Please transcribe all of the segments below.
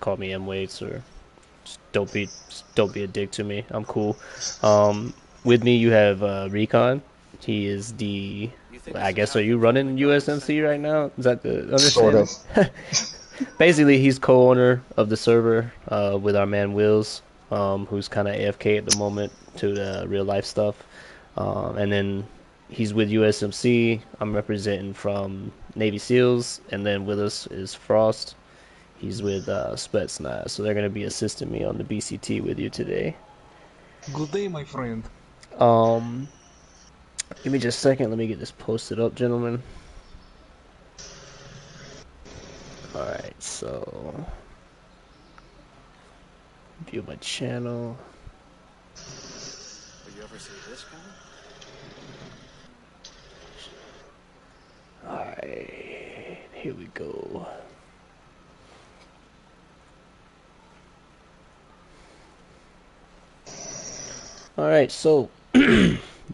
call me M Waits or just don't be a dick to me. I'm cool. Um, with me you have Recon. He is the I guess are you running USMC right now? Is that the Sort understanding? of. Basically, he's co-owner of the server with our man Wills, who's kind of AFK at the moment to the real life stuff. And then he's with USMC. I'm representing from Navy SEALs, and then with us is Frost. He's with Spetsnaz, so they're going to be assisting me on the BCT with you today. Good day, my friend. Um, Give me just a second. Let me get this posted up, gentlemen. All right, so view my channel. Did you ever see this coming? All right, here we go. All right, so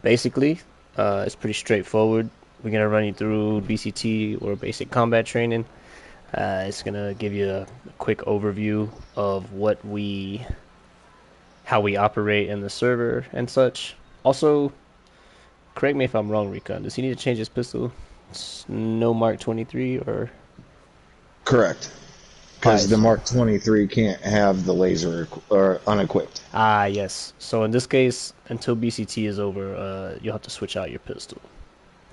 basically, it's pretty straightforward. We're gonna run you through BCT or basic combat training. It's gonna give you a quick overview of how we operate in the server and such. Also, correct me if I'm wrong, Recon. Does he need to change his pistol? It's no Mark 23 or? Correct. Because Alright, the so Mark 23 can't have the laser or unequipped. yes. So in this case, until BCT is over, you'll have to switch out your pistol.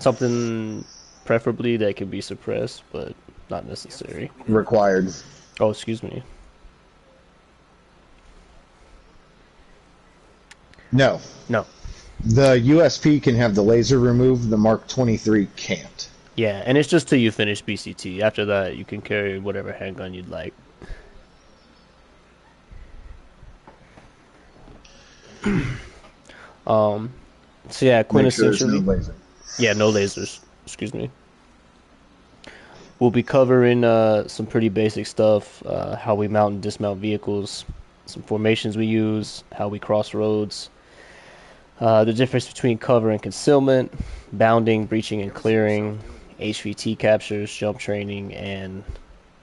Something preferably that can be suppressed, but not necessary. Required. Oh, excuse me. No. No. The USP can have the laser removed, the Mark 23 can't. Yeah, and it's just till you finish BCT. After that, you can carry whatever handgun you'd like. Um, so yeah, Make sure there's no quintessentially, laser. yeah, no lasers. Excuse me. We'll be covering some pretty basic stuff, how we mount and dismount vehicles, some formations we use, how we cross roads, the difference between cover and concealment, bounding, breaching and clearing, HVT captures, jump training, and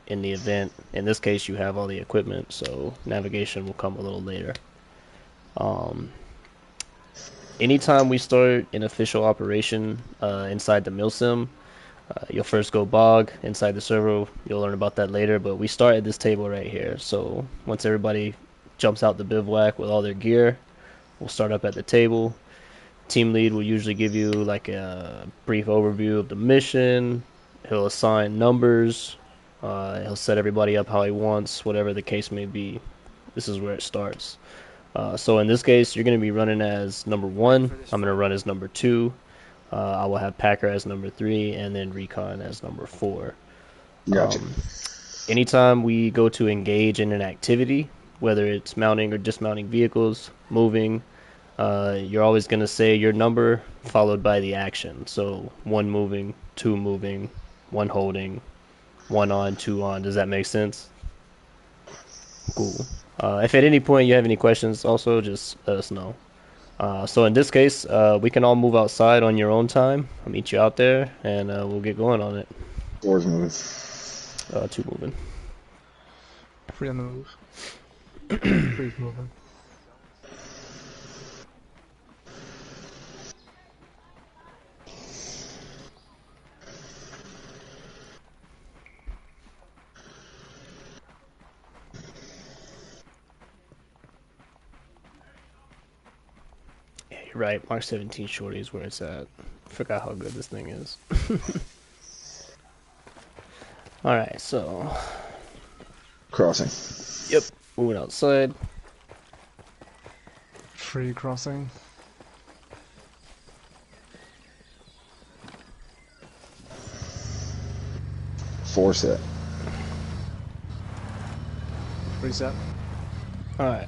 in the event, in this case, you have all the equipment, so navigation will come a little later. Um, Anytime we start an official operation inside the milsim, you'll first go bog inside the server. You'll learn about that later, but we start at this table right here. So once everybody jumps out the bivouac with all their gear, we'll start up at the table. Team lead will usually give you like a brief overview of the mission. He'll assign numbers. He'll set everybody up how he wants, whatever the case may be. This is where it starts. So in this case, you're going to be running as number Ready one. for this I'm going to fight? run as number two. I will have Packer as number three, and then Recon as number four. Gotcha. Anytime we go to engage in an activity, whether it's mounting or dismounting vehicles, moving, you're always going to say your number followed by the action. So one moving, two moving, one holding, one on, two on. Does that make sense? Cool. If at any point you have any questions, also just let us know. So in this case, we can all move outside on your own time. I'll meet you out there, and we'll get going on it. Doors moving. Two moving. Free on the move. Free moving. Yeah, you're right. Mark 17 shorty is where it's at. Forgot how good this thing is. All right, so Crossing. yep, moving outside. Free crossing. Force it. Free set. All right,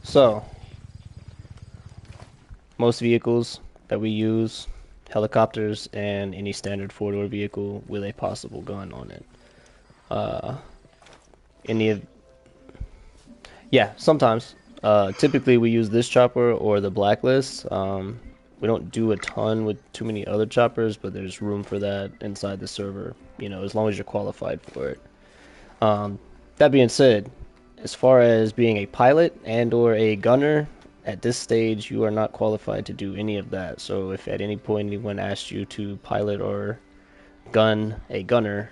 so most vehicles that we use, helicopters and any standard four-door vehicle with a possible gun on it. Uh, any of Yeah, sometimes. Typically, we use this chopper or the blacklist. We don't do a ton with too many other choppers, but there's room for that inside the server. You know, as long as you're qualified for it. Um, That being said, as far as being a pilot and or a gunner, at this stage you are not qualified to do any of that. So if at any point anyone asks you to pilot or gun a gunner,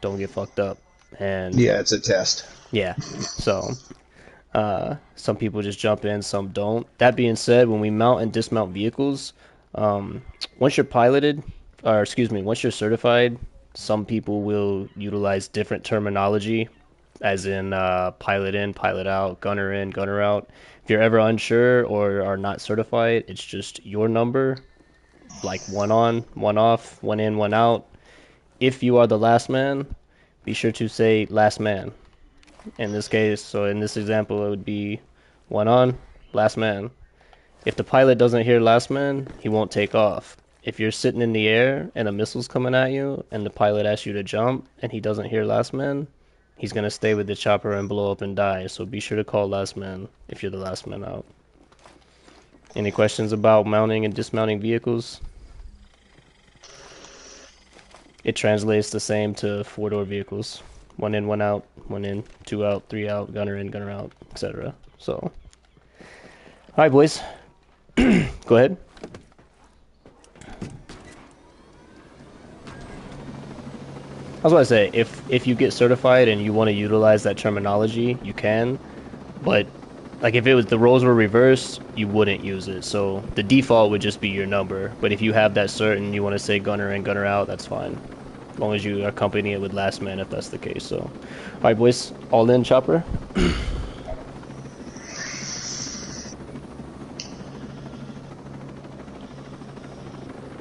don't get fucked up. And Yeah, it's a test. yeah, so some people just jump in, some don't. That being said, when we mount and dismount vehicles, um, once you're piloted, or excuse me, once you're certified, some people will utilize different terminology, as in pilot in, pilot out, gunner in, gunner out. If you're ever unsure or are not certified, it's just your number, like one on, one off, one in, one out. If you are the last man, be sure to say last man in this case. So in this example, it would be one on, last man. If the pilot doesn't hear last man, he won't take off. If you're sitting in the air and a missile's coming at you and the pilot asks you to jump and he doesn't hear last man, he's going to stay with the chopper and blow up and die. So be sure to call last man if you're the last man out. Any questions about mounting and dismounting vehicles? It translates the same to four-door vehicles. One in, one out, one in, two out, three out, gunner in, gunner out, etc. So, all right, boys. Go ahead. I was about to say, if you get certified and you want to utilize that terminology, you can. But like if it was the roles were reversed, you wouldn't use it. So the default would just be your number. But if you have that cert and you want to say gunner in, gunner out, that's fine. As long as you accompany it with last man, if that's the case. So, all right, boys, all in, chopper.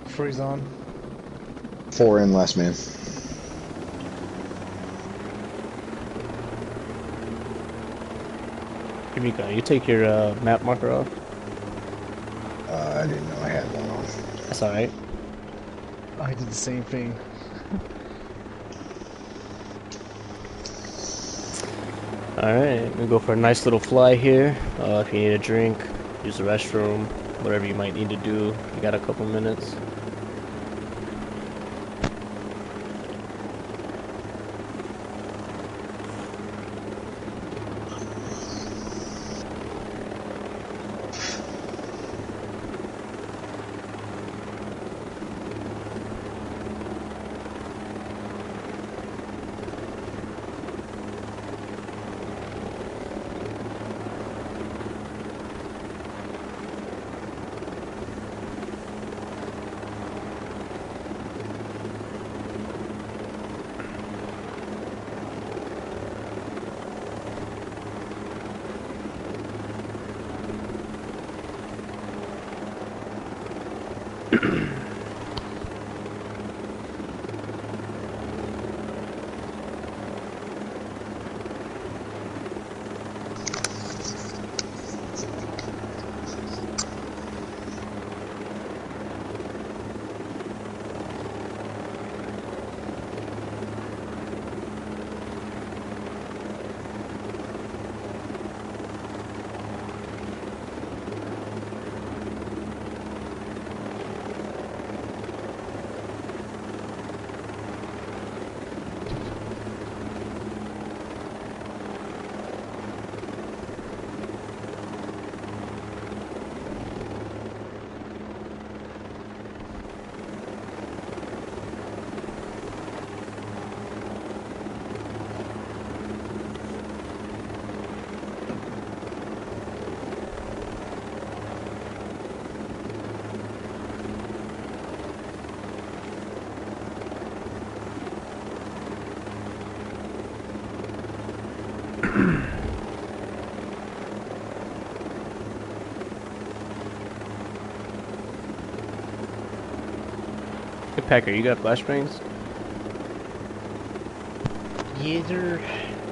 Freeze on. 4 in, last man. Here we go. You take your map marker off. I didn't know I had one on. That's all right. I did the same thing. Alright, we go for a nice little fly here. If you need a drink, use the restroom, whatever you might need to do. You got a couple minutes. Hey, Packer, you got flashbangs? Yeah, sir.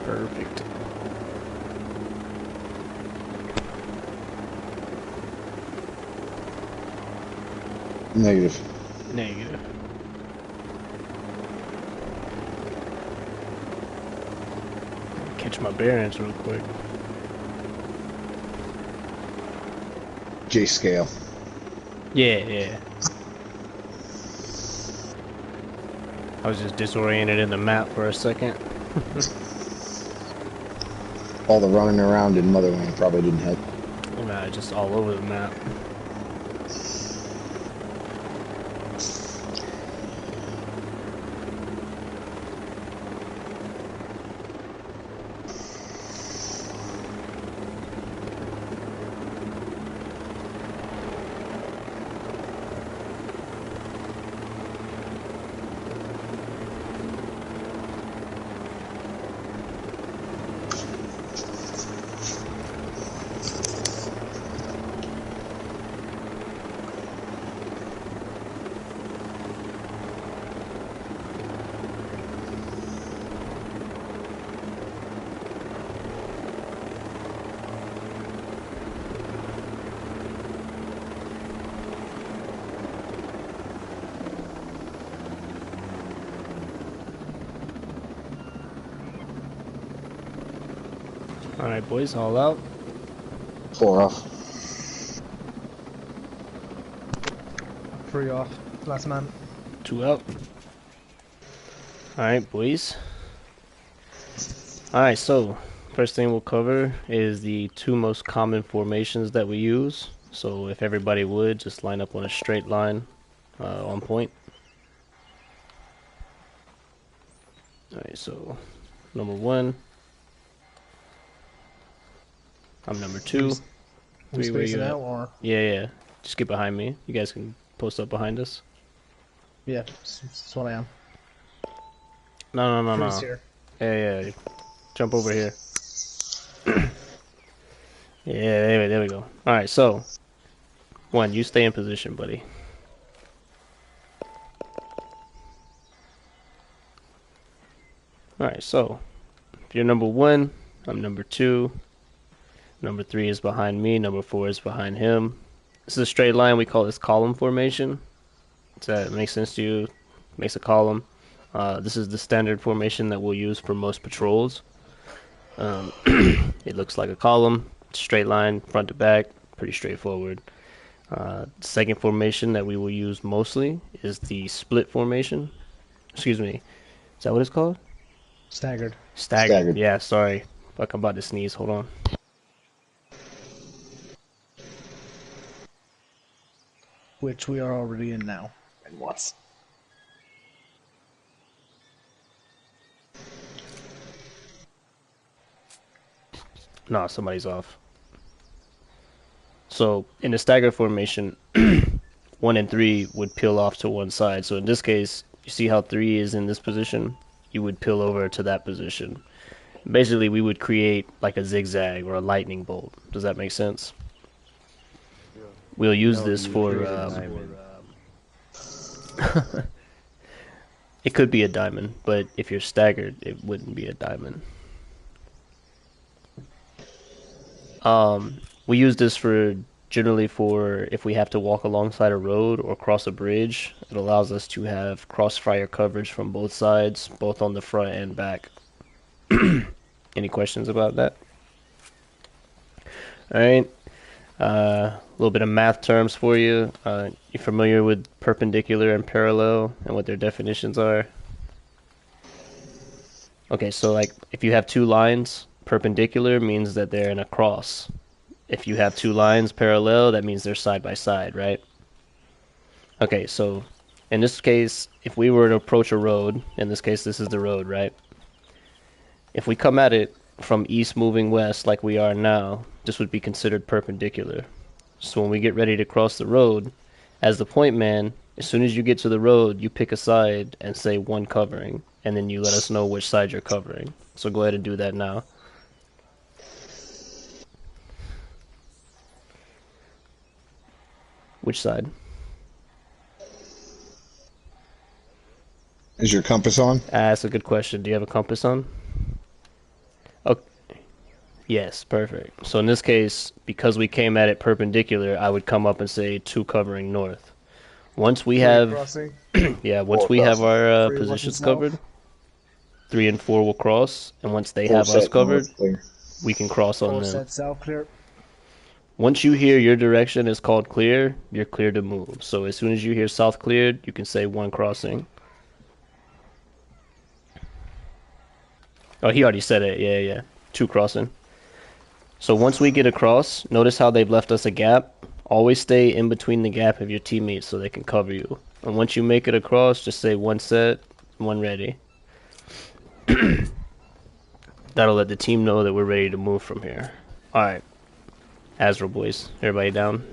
Perfect. Negative. Negative. Catch my bearings real quick. J scale. Yeah, yeah. I was just disoriented in the map for a second. All the running around in Motherland probably didn't help. Nah, just all over the map. Alright, boys, all out. 4 off. 3 off. Last man. 2 out. Alright, boys. Alright, so first thing we'll cover is the 2 most common formations that we use. So if everybody would just line up on a straight line on point. Alright, so number 1. I'm number 2. We 3, where spacing you at? out or? Yeah. Just get behind me. You guys can post up behind us. Yeah, that's what I am. No. Crew's here. Yeah. Jump over here. Yeah, there we go. Alright, so 1, you stay in position, buddy. Alright, so if you're number 1, I'm number 2. Number 3 is behind me. Number 4 is behind him. This is a straight line. We call this column formation. Does that make sense to you? Makes a column. This is the standard formation that we'll use for most patrols. It looks like a column, straight line, front to back, pretty straightforward. Second formation that we will use mostly is the split formation. Excuse me. Is that what it's called? Staggered. Staggered. Yeah, sorry. Fuck, I'm about to sneeze. Hold on. Which we are already in now. And what? No, somebody's off. So in the stagger formation, 1 and 3 would peel off to one side. So in this case, you see how 3 is in this position? You would peel over to that position. Basically, we would create like a zigzag or a lightning bolt. Does that make sense? We'll use this for... it could be a diamond, but if you're staggered, it wouldn't be a diamond. We use this for generally for if we have to walk alongside a road or cross a bridge. It allows us to have crossfire coverage from both sides, both on the front and back. Any questions about that? Alright. A little bit of math terms for you. You familiar with perpendicular and parallel and what their definitions are? Okay, so like if you have 2 lines, perpendicular means that they're in a cross. If you have 2 lines parallel, that means they're side by side, right? Okay, so in this case, if we were to approach a road, in this case this is the road, right? If we come at it from east moving west like we are now, this would be considered perpendicular. So when we get ready to cross the road, as the point man, as soon as you get to the road, you pick a side and say 1 covering, and then you let us know which side you're covering. So go ahead and do that now. Which side? Is your compass on? That's a good question. Do you have a compass on? Oh, yes, perfect. So in this case, because we came at it perpendicular, I would come up and say 2 covering north. Once we have, Crossing. yeah, once 4 we have crossing. our 3 positions looking south. covered, 3 and 4 will cross, and once they 4 have us set covered, north clear. we can cross on 4 them. set south clear. Once you hear your direction is called clear, you're clear to move. So as soon as you hear south cleared, you can say 1 crossing. Oh, he already said it. Yeah. 2 crossing. So once we get across, notice how they've left us a gap. Always stay in between the gap of your teammates so they can cover you. And once you make it across, just say one set, one ready. That'll let the team know that we're ready to move from here. Alright. Azra boys. Everybody down?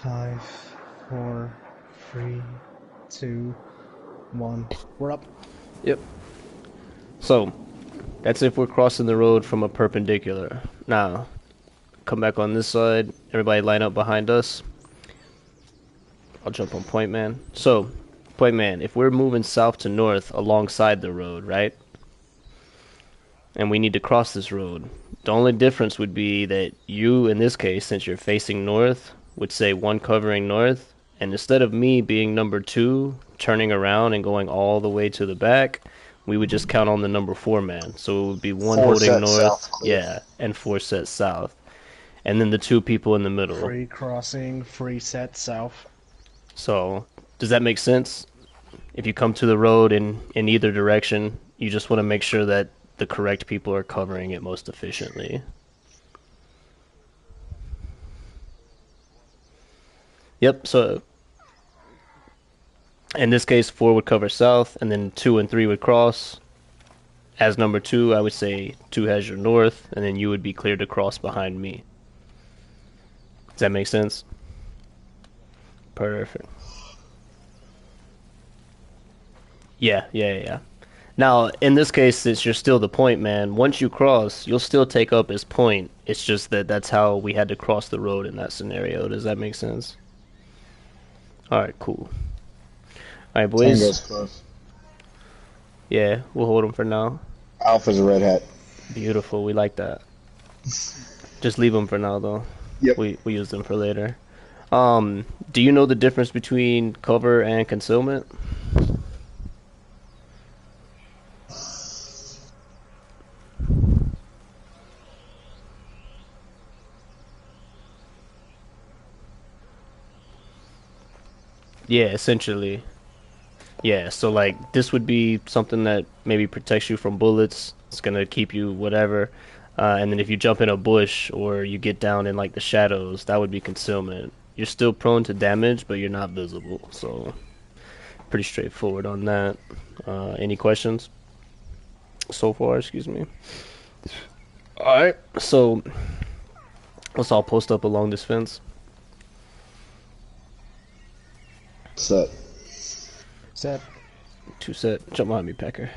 Five, four, three, two, one. We're up. Yep. So, that's if we're crossing the road from a perpendicular. Now, come back on this side. Everybody line up behind us. I'll jump on point man. So, point man, if we're moving south to north alongside the road, right? And we need to cross this road. The only difference would be that you, in this case, since you're facing north, would say one covering north. And instead of me being number 2, turning around and going all the way to the back, we would just count on the number 4 man. So it would be one holding north, yeah, and 4 sets south. And then the 2 people in the middle. Free crossing, free set south. So, does that make sense? If you come to the road in either direction, you just want to make sure that the correct people are covering it most efficiently. Yep, so in this case 4 would cover south, and then 2 and 3 would cross. As number 2, I would say 2 has your north, and then you would be cleared to cross behind me. Does that make sense? Perfect. Yeah. Now, in this case, since you're still the point man, once you cross, you'll still take up as point. It's just that that's how we had to cross the road in that scenario. Does that make sense? Alright, cool. Alright, boys. Tango's close. Yeah, we'll hold them for now. Alpha's a red hat. Beautiful, we like that. Just leave them for now, though. Yep. We use them for later. Do you know the difference between cover and concealment? Yeah, essentially. Yeah, so like this would be something that maybe protects you from bullets. It's gonna keep you whatever. And then if you jump in a bush or you get down in like the shadows, that would be concealment. You're still prone to damage, but you're not visible. So pretty straightforward on that. Any questions so far? Excuse me. All right, so let's all post up along this fence. Set. Set. 2 set. Jump behind me, Pecker.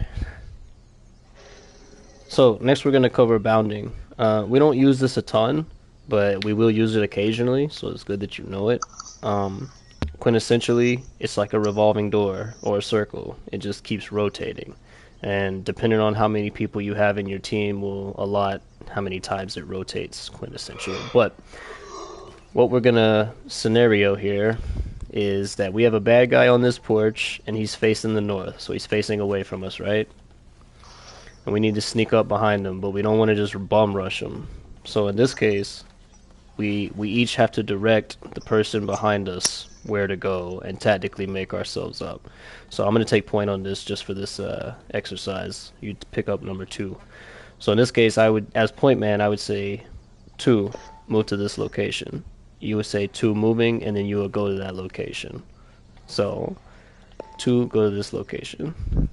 So next we're gonna cover bounding. We don't use this a ton, but we will use it occasionally, so it's good that you know it. Quintessentially, it's like a revolving door or a circle. It just keeps rotating, and depending on how many people you have in your team will allot how many times it rotates quintessentially. But what we're gonna scenario here is that we have a bad guy on this porch and he's facing the north, so he's facing away from us, right? And we need to sneak up behind him, but we don't want to just bum rush him. So in this case, we each have to direct the person behind us where to go and tactically make ourselves up. So I'm going to take point on this just for this exercise. You pick up number 2. So in this case, I would, as point man, I would say 2, move to this location. You would say 2 moving, and then you would go to that location. So 2, go to this location.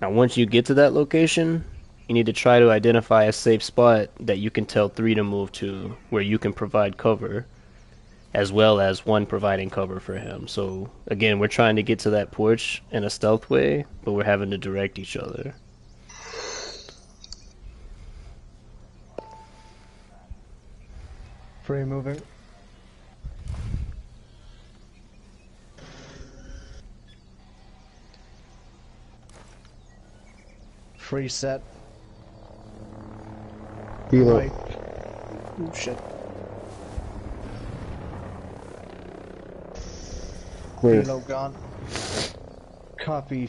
Now once you get to that location, you need to try to identify a safe spot that you can tell 3 to move to, where you can provide cover, as well as 1 providing cover for him. So again, we're trying to get to that porch in a stealth way, but we're having to direct each other. Free moving. Free set. Helo. Right. Oh shit. Clear. Helo gone. Copy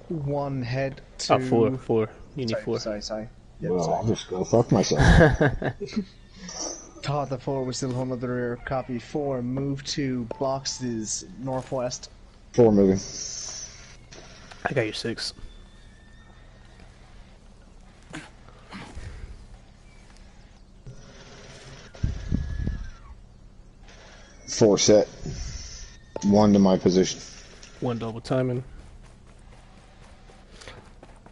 1 head Four, to... four. You need four. Sorry. Yep, Well, sorry. I'll just go fuck myself. Thought the 4 was still holding up the rear. Copy 4, move to boxes northwest. 4 moving. I got your 6. Four set. 1 to my position. 1 double timing.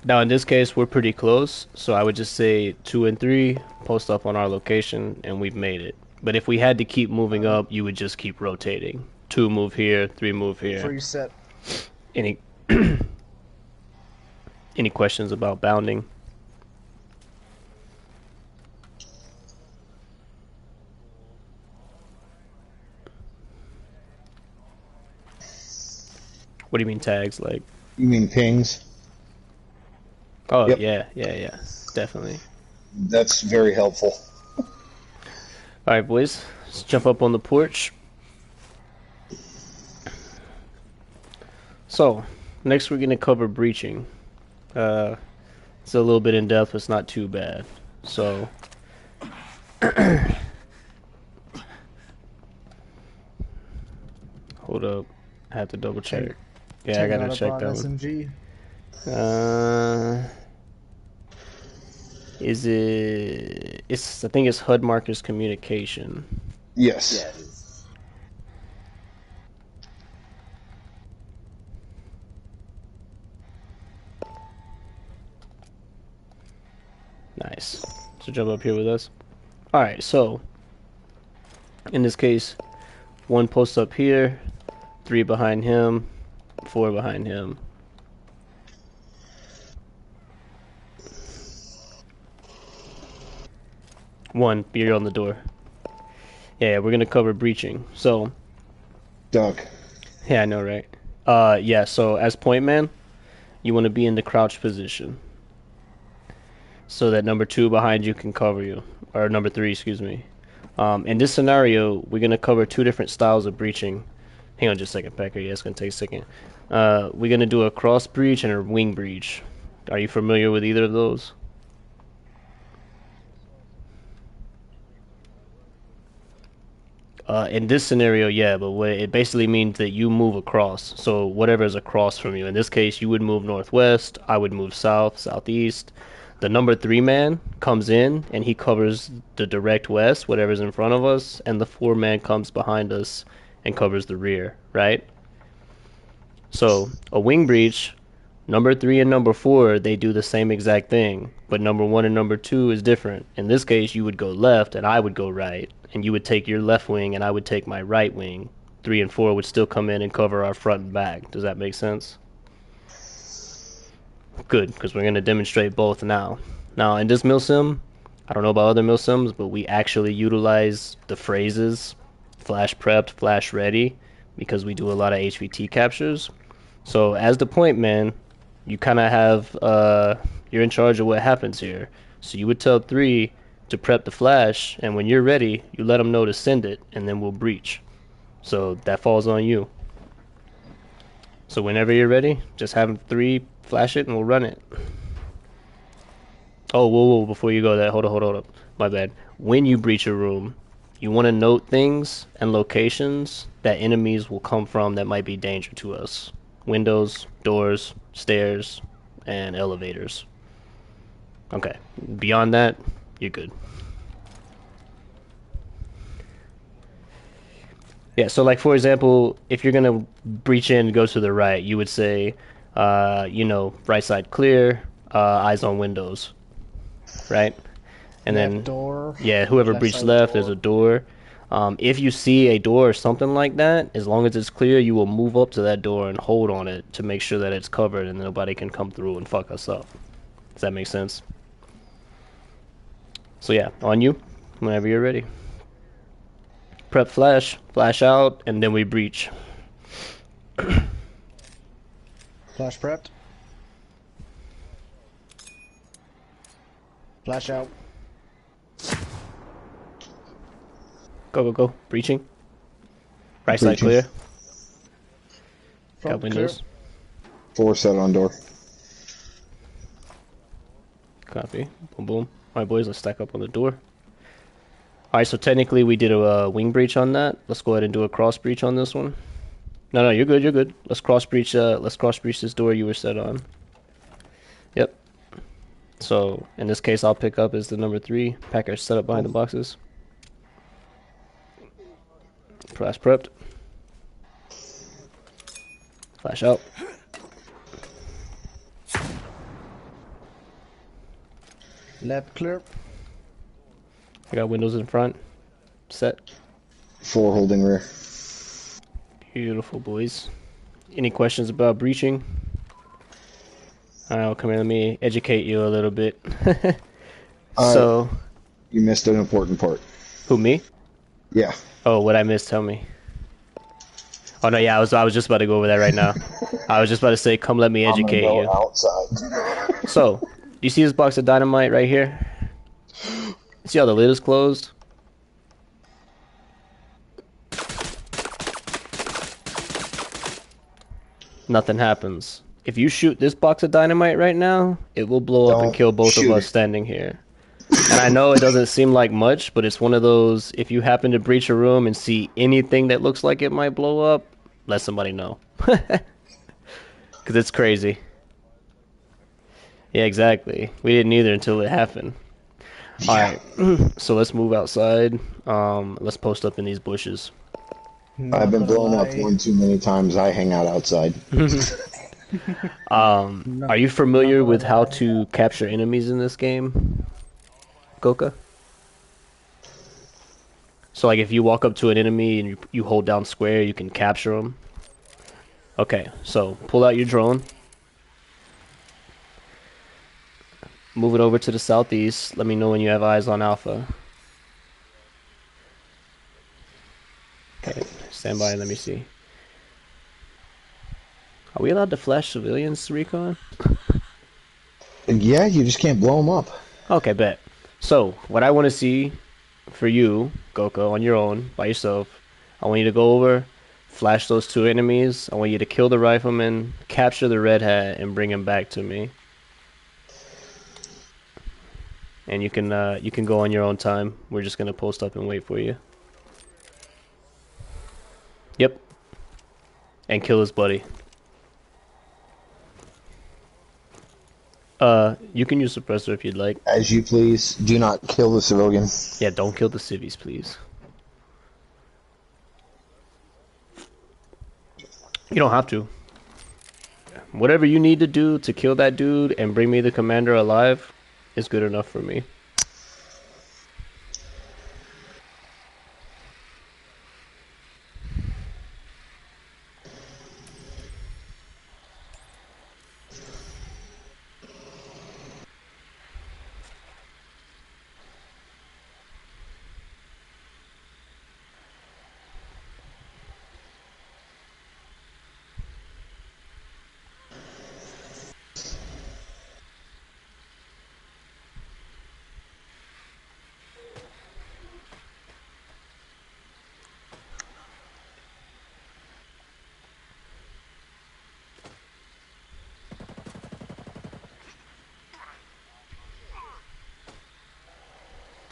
Now in this case we're pretty close, so I would just say 2 and 3 post up on our location and we've made it. But if we had to keep moving up, you would just keep rotating. 2 move here, 3 move here. 3 set. Any any questions about bounding? What do you mean tags? Like? You mean pings? Oh Yep. yeah, definitely. That's very helpful. All right, boys, let's jump up on the porch. So, next we're gonna cover breaching. It's a little bit in depth, but it's not too bad. So, hold up, I have to double check. Yeah, I gotta check that one. SMG. Is it? I think it's HUD markers communication. Yes. Yeah, it is. Nice. So jump up here with us. All right. So in this case, 1 post up here, 3 behind him, 4 behind him. One, you're on the door. Yeah, we're gonna cover breaching. So, Duck. yeah, I know, right? Yeah. So as point man, you want to be in the crouch position, so that number 2 behind you can cover you, or number 3, excuse me. In this scenario, we're gonna cover 2 different styles of breaching. Hang on just a second, Pecker. Yeah, it's gonna take a second. We're gonna do a cross breach and a wing breach. Are you familiar with either of those? In this scenario, yeah, but what it basically means that you move across. So whatever is across from you. In this case, you would move northwest. I would move south, southeast. The number 3 man comes in and he covers the direct west, whatever's in front of us, and the 4 man comes behind us and covers the rear, right? So a wing breach, number 3 and number 4, they do the same exact thing, but number 1 and number 2 is different. In this case, you would go left and I would go right, and you would take your left wing and I would take my right wing. 3 and 4 would still come in and cover our front and back. Does that make sense? Good, because we're going to demonstrate both now. Now, in this milsim, I don't know about other milsims, but we actually utilize the phrases flash prepped, flash ready, because we do a lot of HVT captures. So as the point man, you kind of have, you're in charge of what happens here. So you would tell 3 to prep the flash, and when you're ready, you let them know to send it, and then we'll breach. So that falls on you. So whenever you're ready, just have 3 flash it, and we'll run it. Oh, whoa, before you go there, hold up. My bad. When you breach a room, you want to note things and locations that enemies will come from that might be danger to us. Windows, doors, stairs, and elevators. Okay, beyond that, you're good. Yeah, so like for example, if you're gonna breach in and go to the right, you would say, right side clear, eyes on windows, right? And Left then, door. yeah, whoever Left breached side left, door. there's a door. If you see a door or something like that, as long as it's clear, you will move up to that door and hold on it to make sure that it's covered and nobody can come through and fuck us up. Does that make sense? So yeah, on you, whenever you're ready. Prep flash, flash out, and then we breach. Flash prepped. Flash out. Go. Breaching. Right side Breaching. clear. Got Front clear. windows. 4 set on door. Copy. Boom, boom. All right, boys, let's stack up on the door. All right, so technically we did a wing breach on that. Let's go ahead and do a cross breach on this one. No, no, you're good. You're good. Let's cross breach. Let's cross breach this door you were set on. Yep. So in this case, I'll pick up as the number 3. Packer set up behind the boxes. Flash prepped. Flash out. Left clear. I got windows in front. Set. 4 holding rear. Beautiful, boys. Any questions about breaching? Alright, come here. Let me educate you a little bit. So, You missed an important part. who, me? Yeah. Oh, what I missed? Tell me. Oh no, yeah, I was just about to go over that right now. I was just about to say, come let me I'm gonna educate go you. outside. So, you see this box of dynamite right here? See how the lid is closed? Nothing happens. If you shoot this box of dynamite right now, it will blow up and Don't kill both of shoot us it. standing here. And I know it doesn't seem like much, but it's one of those, if you happen to breach a room and see anything that looks like it might blow up, let somebody know. Because it's crazy. Yeah, exactly. We didn't either until it happened. Alright, so let's move outside. Let's post up in these bushes. I've Not been gonna blown up lie. one too many times. I hang out outside. No, Are you not familiar gonna with how lie. to capture enemies in this game, Goka? So like if you walk up to an enemy and you hold down square, you can capture them. Okay, so pull out your drone. Move it over to the southeast. Let me know when you have eyes on Alpha. Okay, stand by and let me see. Are we allowed to flash civilians, Recon? Yeah, you just can't blow them up. Okay, bet. So, what I want to see for you, Goku, on your own, by yourself, I want you to go over, flash those 2 enemies. I want you to kill the rifleman, capture the red hat, and bring him back to me. And you can go on your own time. We're just gonna post up and wait for you. Yep. And kill his buddy. You can use suppressor if you'd like. As you please. Do not kill the civilian. Yeah, don't kill the civvies, please. You don't have to. Whatever you need to do to kill that dude and bring me the commander alive is good enough for me.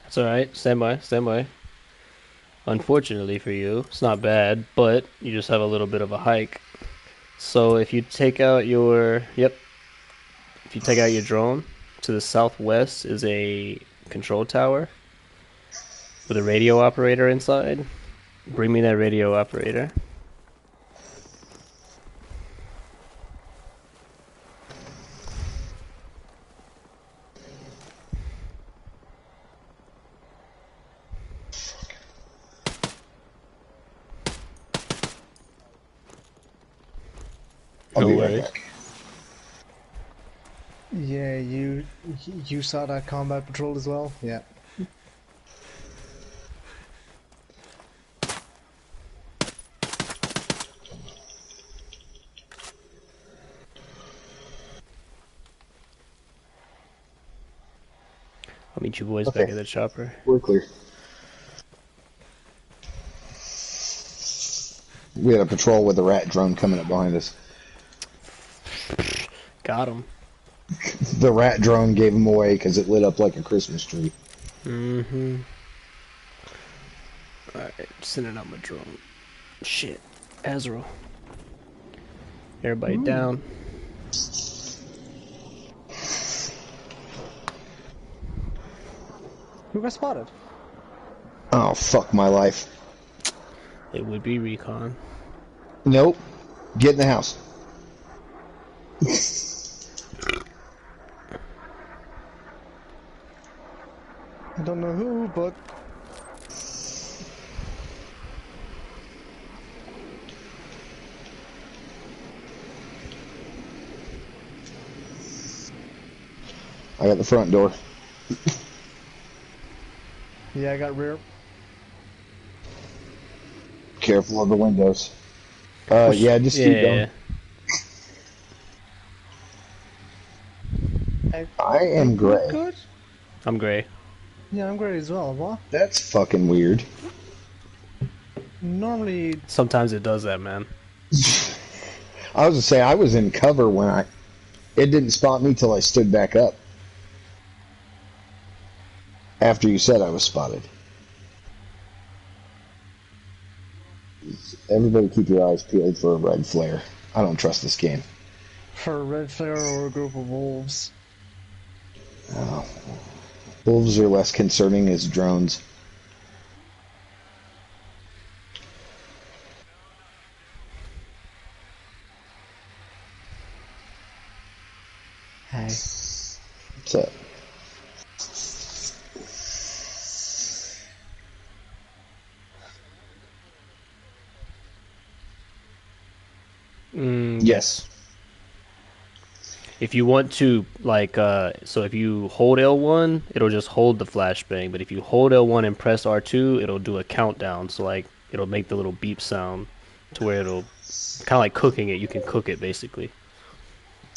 That's alright. Stand by. Stand by. Unfortunately for you, it's not bad, but you just have a little bit of a hike. So if you take out your... Yep. If you take out your drone, to the southwest is a control tower with a radio operator inside. Bring me that radio operator. I'll No be right worries. back. Yeah, you saw that combat patrol as well? Yeah. I'll meet you boys back Okay, at the chopper. we're clear. We had a patrol with a rat drone coming up behind us. Got him. The rat drone gave him away because it lit up like a Christmas tree. Mm-hmm. Alright, sending out my drone. Shit. Azrael. Everybody down. Who got spotted? Oh, fuck my life. It would be recon. Nope. Get in the house. I don't know who, but I got the front door. yeah, I got rear. Careful of the windows. Yeah, just keep going. I am gray. Good. I'm gray. Yeah, I'm gray as well. What? That's fucking weird. Normally, Sometimes it does that, man. I was gonna say I was in cover when it didn't spot me till I stood back up. After you said I was spotted. Everybody keep your eyes peeled for a red flare. I don't trust this game. for a red flare or a group of wolves. Oh. Wolves are less concerning as drones. Hey. What's up? Yes. If you want to, like, so if you hold L1, it'll just hold the flashbang. But if you hold L1 and press R2, it'll do a countdown. So, like, it'll make the little beep sound to where it'll, kind of like cooking it. You can cook it, basically.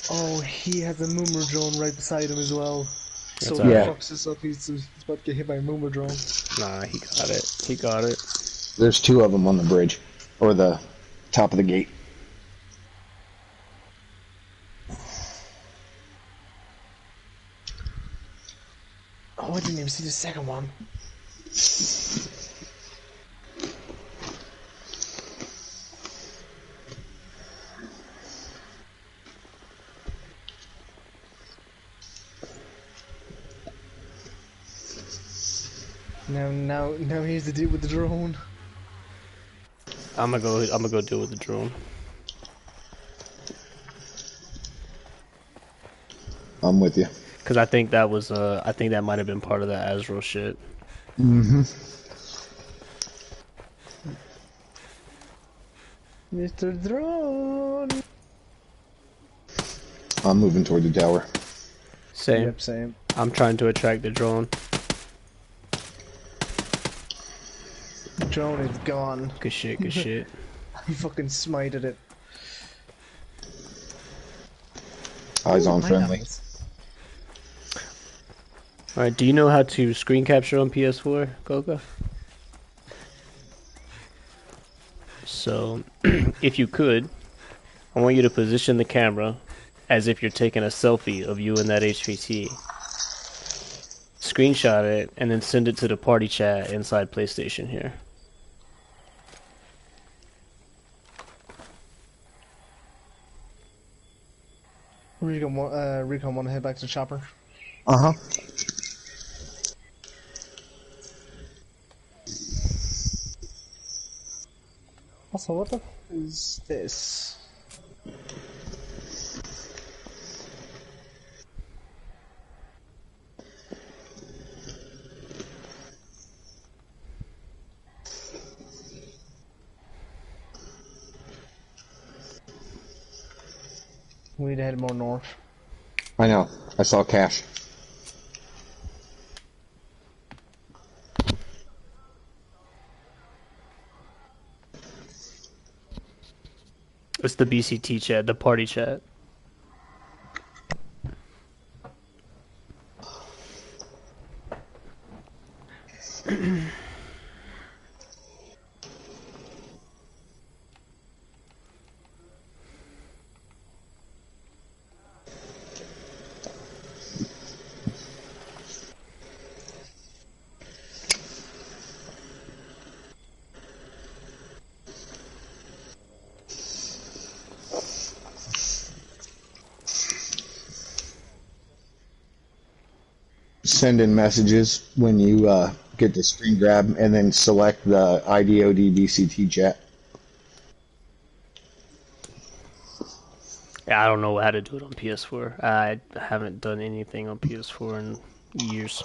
Oh, he has a Moomer drone right beside him as well. So That's if he alright. fucks this up, he's about to get hit by a Moomer drone. Nah, he got it. He got it. There's two of them on the bridge. Or the top of the gate. Oh, I didn't even see the second one. Now here's the dude with the drone. I'm gonna go deal with the drone. I'm with you. Because I think that was, I think that might have been part of the Azrael shit. Mm-hmm. Mr. Drone! I'm moving toward the tower. Same. Yep, same. I'm trying to attract the drone. Drone is gone. Good shit, good shit. He fucking smited it. Eyes on my friendly. eyes. Alright, do you know how to screen capture on PS4, Coca? So, if you could, I want you to position the camera as if you're taking a selfie of you in that HVT. Screenshot it, and then send it to the party chat inside PlayStation here. Recon want to head back to the chopper. Uh-huh. Also, what the f is this? We need to head more north. I know. I saw Cash. It's the BCT chat, the party chat. send in messages when you get the screen grab, and then select the IDOD BCT chat. Yeah, I don't know how to do it on PS4. I haven't done anything on PS4 in years.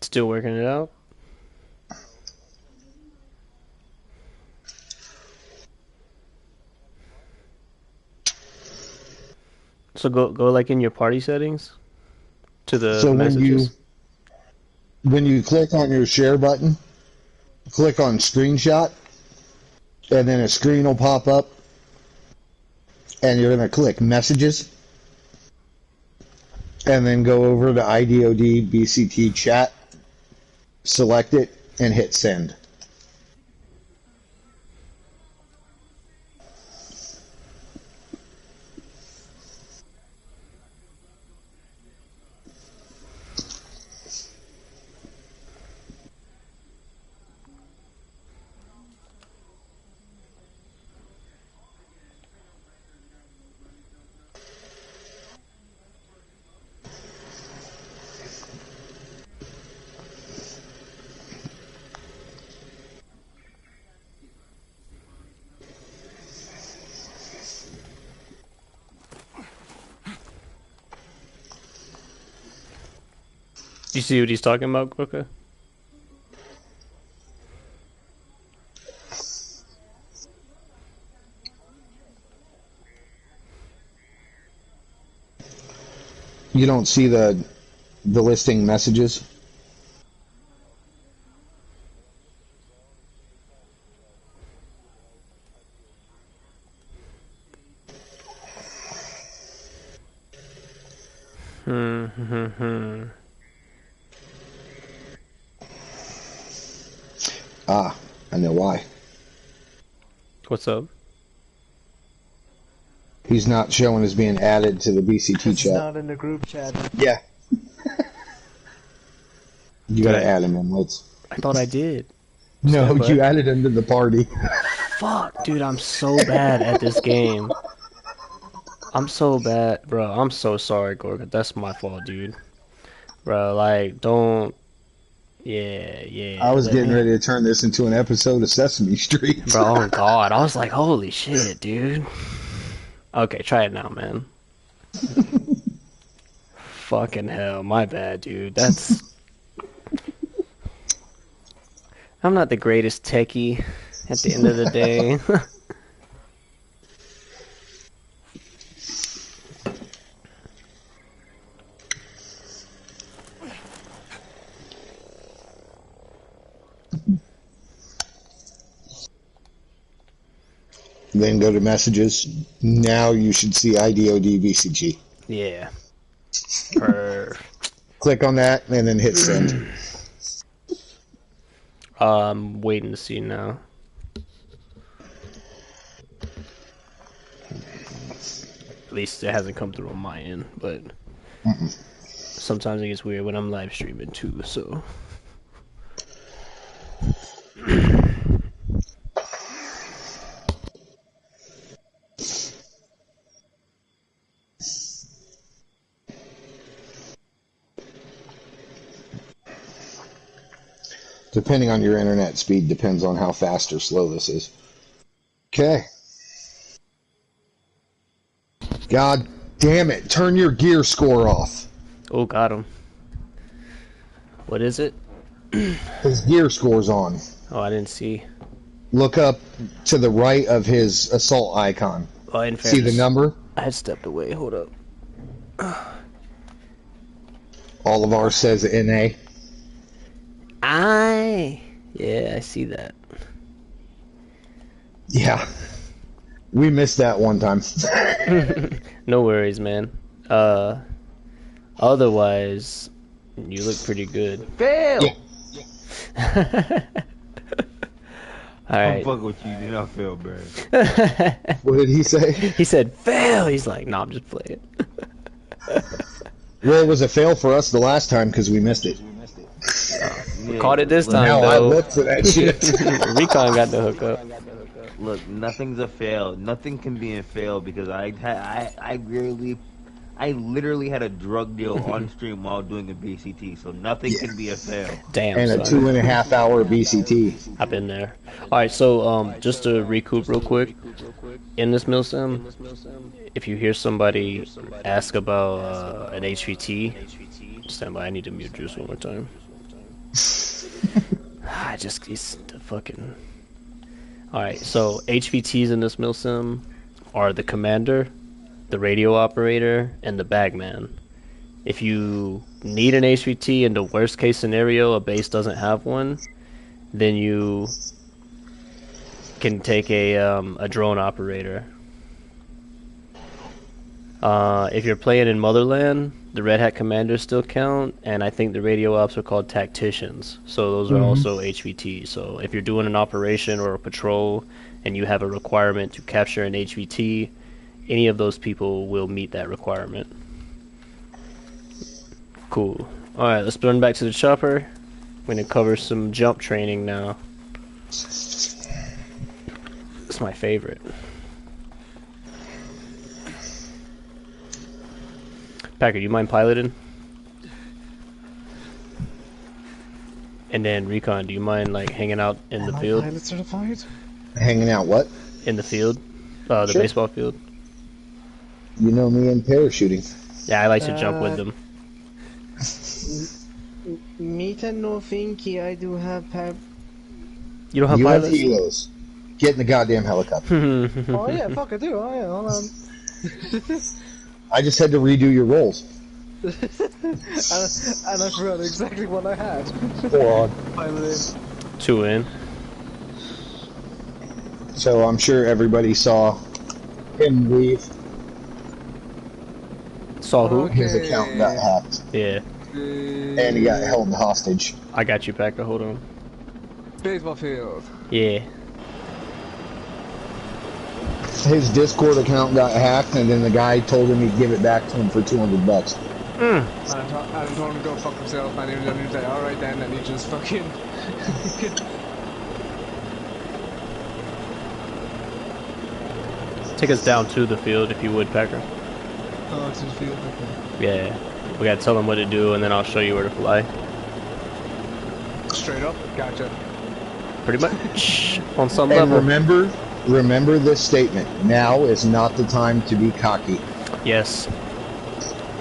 Still working it out. So go like in your party settings to the So messages. when you click on your share button, click on screenshot, and then a screen will pop up, and you're going to click messages, and then go over to IDOD BCT chat, select it, and hit send. You see what he's talking about, Quokka? You don't see the listing messages? Hmm. Ah, I know why. What's up? He's not showing as being added to the BCT It's chat. not in the group chat. Yeah. You Did gotta I? add him in. Let's. I thought I did. No, Stand you by. added him to the party. Fuck, dude, I'm so bad at this game. I'm so bad, bro. I'm so sorry, Gorga. That's my fault, dude. Bro, like, don't. Yeah, I yeah. was Let getting me. ready to turn this into an episode of Sesame Street. Bro, oh God. I was like, holy shit, dude. Okay, try it now, man. Fucking hell, my bad, dude. That's. I'm not the greatest techie at the end of the day. Then go to messages. Now you should see IDOD BCG. Yeah. Per. Click on that and then hit send. I'm waiting to see now. At least it hasn't come through on my end, but sometimes it gets weird when I'm live streaming too, so. Depending on your internet speed, depends on how fast or slow this is. Okay. God damn it. Turn your gear score off. Oh, got him. What is it? His gear score's on. Oh, I didn't see. Look up to the right of his assault icon. Oh, in See the fairness, number? I had stepped away. Hold up. All of ours says NA. Yeah, I see that. Yeah. We missed that one time. No worries, man. Otherwise, you look pretty good. Fail! Yeah. Alright. I'm fucking with you, do not fail, bro. What did he say? He said, fail! He's like, nah, I'm just playing. Well, it was a fail for us the last time because we missed it. We caught it this time, Now though. I looked for that shit. Recon got the hookup. Look, nothing's a fail. Nothing can be a fail because I literally had a drug deal on stream while doing a BCT, so nothing can be a fail. Damn, And a son. 2.5 hour BCT. I've been there. Alright, so just to recoup real quick, in this milsim, if you hear somebody ask about an HVT, stand by, I need to mute Juice one more time. He's the fucking... Alright, so HVTs in this milsim are the commander, the radio operator, and the bagman. If you need an HVT in the worst case scenario, a base doesn't have one, then you can take a drone operator. If you're playing in Motherland, the Red Hat commanders still count, and I think the radio ops are called tacticians. So those are also HVTs. So if you're doing an operation or a patrol and you have a requirement to capture an HVT, any of those people will meet that requirement. Cool. Alright, let's run back to the chopper. We're going to cover some jump training now. It's my favorite. Packer, do you mind piloting? And then Recon, do you mind like hanging out in the field? Pilot certified? Hanging out what? In the field? The Sure. baseball field? You know me and parachuting. Yeah, I like to jump with them. Meet and no thinky, I do have You don't have You have pilots? helos. Get in the goddamn helicopter. Oh yeah, fuck I do, oh yeah, hold on. I just had to redo your rolls. and I forgot exactly what I had. 4 on. Pilot 2 in. So I'm sure everybody saw him leave. Saw who? Okay. His account got hacked. Yeah. And he got held hostage. I got you, Packer. Hold on. baseball field. Yeah. His Discord account got hacked, and then the guy told him he'd give it back to him for $200. I told him to go fuck himself, and he was like, alright then, and he just fucking... Take us down to the field if you would, Packer. Oh, to the field, okay. Yeah. We gotta tell them what to do, and then I'll show you where to fly. Straight up, gotcha. Pretty much. On some And level. remember this statement. Now is not the time to be cocky. Yes.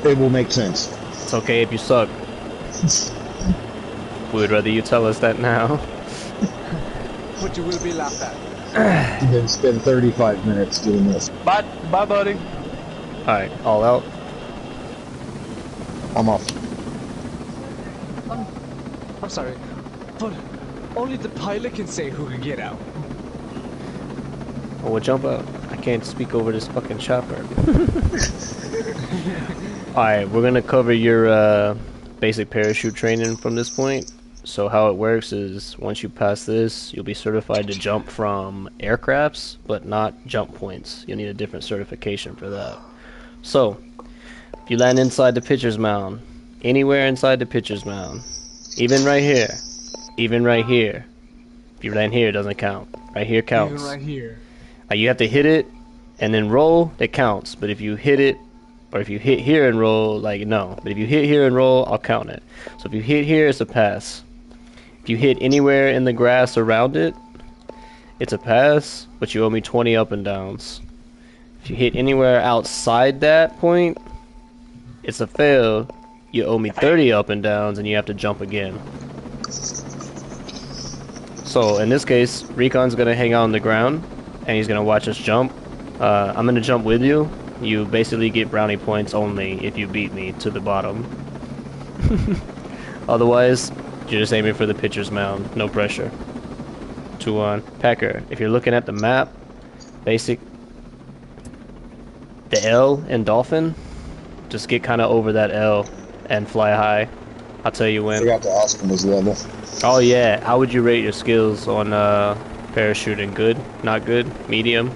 It will make sense. It's okay if you suck. We would rather you tell us that now. But you will be laughed at. And then spend 35 minutes doing this. Bye, buddy. Alright, all out. I'm off. I'm sorry, but only the pilot can say who can get out. Oh, we'll jump out. I can't speak over this fucking chopper. Alright, we're gonna cover your basic parachute training from this point. So how it works is once you pass this, you'll be certified to jump from aircrafts, but not jump points. You'll need a different certification for that. So, if you land inside the pitcher's mound, anywhere inside the pitcher's mound, even right here, if you land here, it doesn't count. Right here counts. Even right here. You have to hit it and then roll, it counts. But if you hit it, or if you hit here and roll, like, no. But if you hit here and roll, I'll count it. So if you hit here, it's a pass. If you hit anywhere in the grass around it, it's a pass, but you owe me 20 up and downs. If you hit anywhere outside that point, it's a fail. You owe me 30 up and downs, and you have to jump again. So in this case, Recon's gonna hang out on the ground, and he's gonna watch us jump. I'm gonna jump with you. You basically get brownie points only if you beat me to the bottom. Otherwise, you're just aiming for the pitcher's mound. No pressure. 2-1. Packer, if you're looking at the map, the L in Dolphin, just get kind of over that L and fly high. I'll tell you I when. forgot to ask him his level. Oh yeah, how would you rate your skills on parachuting? Good? Not good? Medium?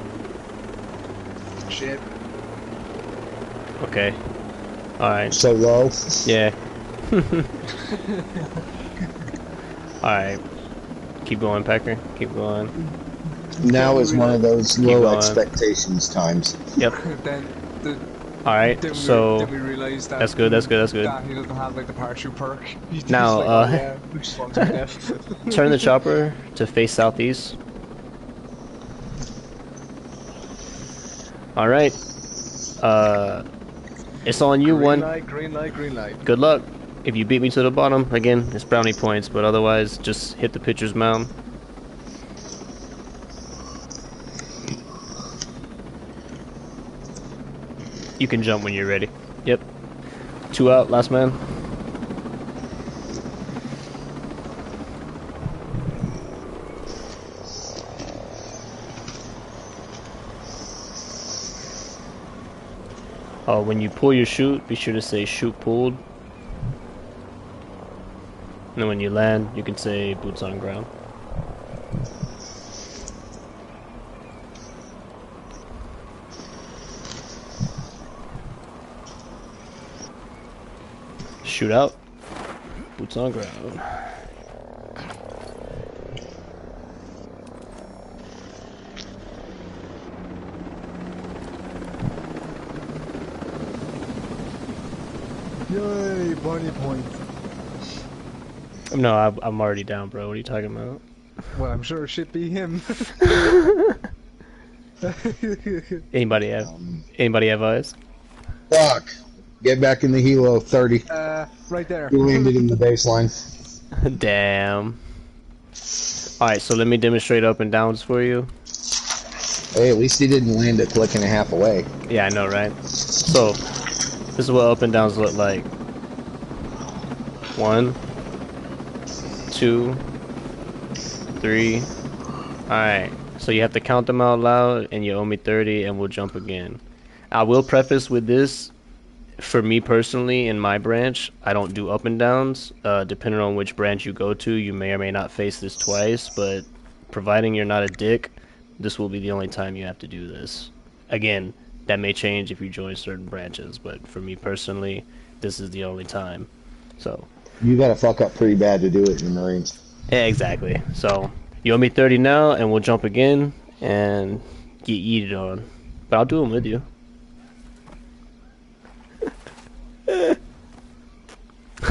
Shit. Okay. Alright. So low. Yeah. Alright. Keep going, Packer. Keep going. Now is one of those Keep low going. expectations times. Yep. Alright, so then we realized that that's good, that's good, that's good. that he doesn't have like the parachute perk. He's just Now, like, oh, yeah, we just want to death. turn the chopper to face southeast. Alright. It's on you, Green one. light, green light, green light. Good luck. If you beat me to the bottom, again, it's brownie points, but otherwise, just hit the pitcher's mound. You can jump when you're ready. Yep. 2 out, last man. When you pull your chute, be sure to say chute pulled. And then when you land, you can say boots on ground. Shoot out. Boots on ground. Yay, bunny point. No, I'm already down, bro. What are you talking about? Well, I'm sure it should be him. Anybody have eyes? Fuck. Get back in the helo, 30. Right there. You landed in the baseline. Damn. Alright, so let me demonstrate up and downs for you. Hey, at least he didn't land a click and a half away. Yeah, I know, right? So, this is what up and downs look like. 1, 2, 3. Alright, so you have to count them out loud, and you owe me 30, and we'll jump again. I will preface with this. For me personally, in my branch, I don't do up and downs. Depending on which branch you go to, you may or may not face this twice, but providing you're not a dick, this will be the only time you have to do this. Again, that may change if you join certain branches, but for me personally, this is the only time. So, You gotta fuck up pretty bad to do it in the Marines. yeah, exactly. So, you owe me 30 now, and we'll jump again, and get yeeted on. But I'll do them with you.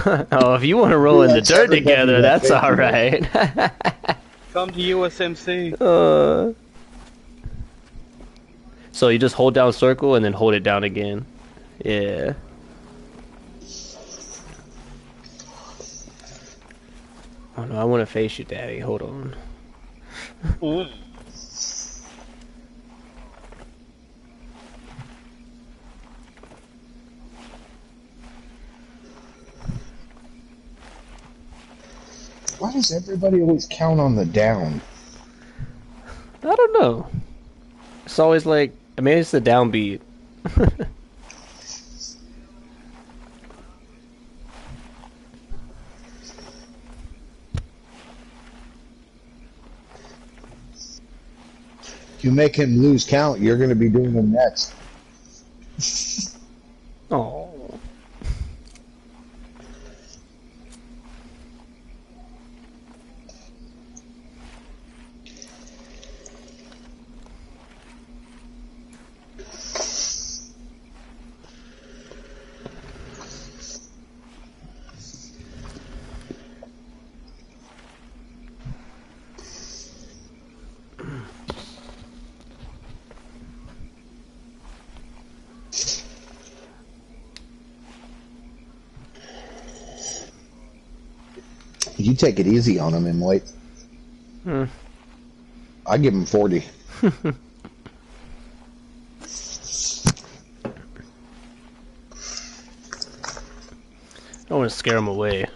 Oh, if you want to roll in the dirt together, that's alright. Come to USMC. So you just hold down circle and then hold it down again. Yeah. Oh no, I want to face you, Daddy. Hold on. Ooh. Why does everybody always count on the down? I don't know. It's always like, I mean, it's the downbeat. If you make him lose count, you're gonna be doing him next. Oh. You take it easy on him, White. Hmm. I give him 40. I want to scare him away.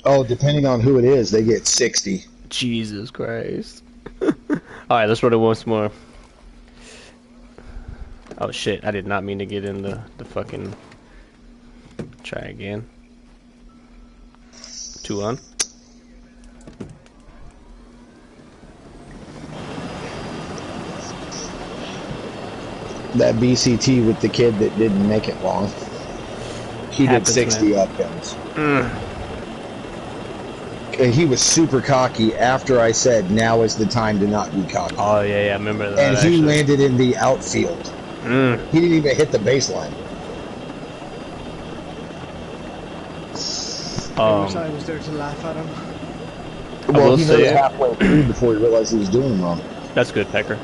Oh, depending on who it is, they get 60. Jesus Christ. Alright, let's run it once more. Oh shit, I did not mean to get in the fucking... Try again. 2 on. That BCT with the kid that didn't make it long. He Happens, did 60 man. upcomes. And he was super cocky after I said, now is the time to not be cocky. Oh yeah, I remember that. And he actually. landed in the outfield. He didn't even hit the baseline. I wish I was there to laugh at him. Well, he made say it halfway through before he realized he was doing wrong. that's good, Pecker.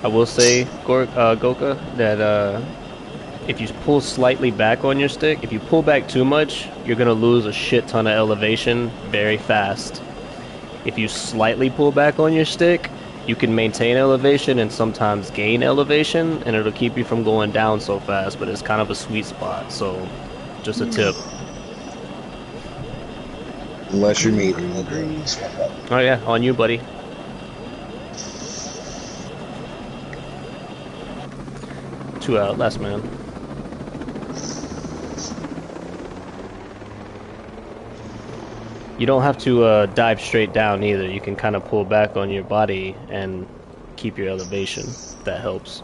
I will say, Goka, that if you pull slightly back on your stick, if you pull back too much, you're gonna lose a shit ton of elevation very fast. If you slightly pull back on your stick, you can maintain elevation and sometimes gain elevation, and it'll keep you from going down so fast, but it's kind of a sweet spot, so just a tip. Unless you're me. Oh yeah, on you, buddy. Two out, last man. You don't have to dive straight down either. You can kind of pull back on your body and keep your elevation. That helps.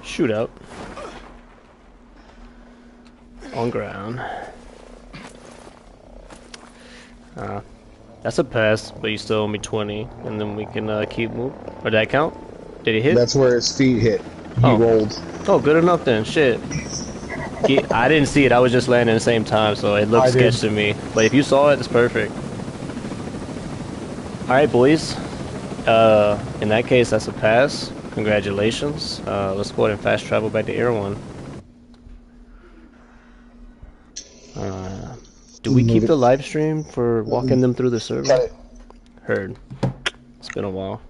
Shootout. On ground. That's a pass, but you still owe me 20, and then we can keep moving. Or did that count? Did he hit? That's where his feet hit. He rolled. Oh, good enough then. Shit. I didn't see it. I was just landing at the same time, so it looked sketchy to me. But if you saw it, it's perfect. Alright, boys. In that case, that's a pass. Congratulations. Let's go ahead and fast travel back to Air 1. Do we keep the live stream for walking them through the server? Got it. Heard. It's been a while.